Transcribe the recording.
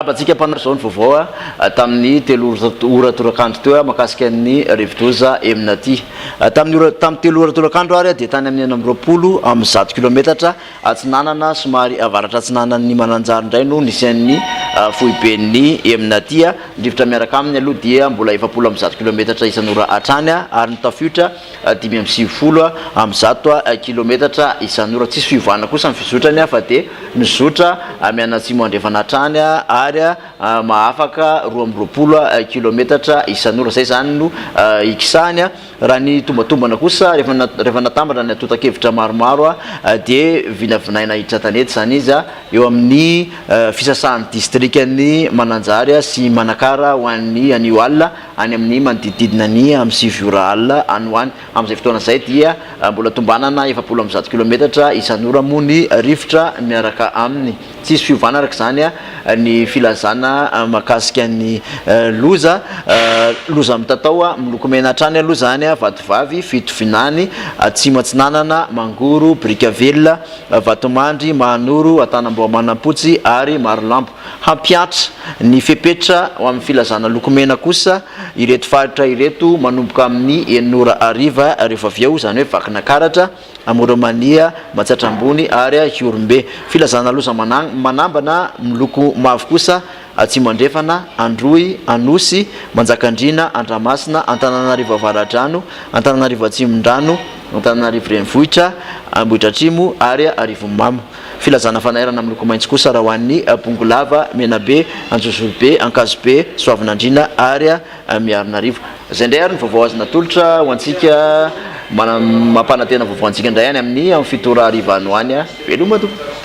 Batsika mpanaraka zao ny vaovao tamin'ny 3 ora torakandro teo mahakasika ny rivodoza Eminaty. Tamin'ny 3 ora torakandro ary dia tany amin'ny 20 amin'ny 100 kilometatra atsinanana somary avaratra atsinanan'ny Mananjary indray no nisy foiben'ny Eminaty. Ndrivotra miaraka aminy aloha dia mbola 70 amin'ny 100 kilometatra isan'ora hatrany ary ny tafiotra 570 amin'ny 100 kilometatra isan'ora. Tsisy fiovana kosa ny fizotrany fa dia mizotra mianatsimo andrefana hatrany ary mahafaka 20 kilometatra isan'ora. Zay zany no ikisany raha ny tombatombana kosa rehefa natambatra ny atotakevitra maromaro dia vinavinaina hiditra tanety zany izy eo amin'ny fisasahan'ny distriktan'ny Mananjary sy Manakara ho an'ny anio alina any amin'ny manodididina ny amin'ny 7 ora alina any ho any. Amin'izay fotoana izay dia mbola tombanana 70 amin'ny 100 kilometatra isan'ora moa ny rivotra miaraka aminy. Tsisy fiovana araka zany ny filazana mahakasika ny loza mitatao miloko mena hatrany aloha zany Vatovavy, Fitovinany, Tsimatsinanana, Mangoro, Brikavelona, Vatomandry, Mahanoro, Antanambao Manampotsy ary Marolambo. Hampiatra ny fepetra ho amin'ny filazana lokomena kosa ireto faritra ireto manomboka amin'ny 9 ora ariva rehefa avy eo zany hoe Vakina Karatra, Moramania, Matsatrambony ary Hiorombe. Filazana loza manambana miloko mavo kosa Atsimo Andrefana, Androy, Anosy, Manjakandrina, Andramasina, Antananarivo Avaradrano, Antananarivo Atsimon-drano, Antananarivo Renivohitra, Ambohidratrimo ary Arivomamo. Filazana fanairana miloko maitso kosa raha ho an'ny Bongolava, Menabe, Anjozorobe, Ankazobe, Soavinandrina ary Miaronarivo. Zay ndray ary ny vaovao azo natolotra ho antsika mampanantena vaovao antsika indray any amin'ny 7 ora ariva any ho any. Veloma tompoko.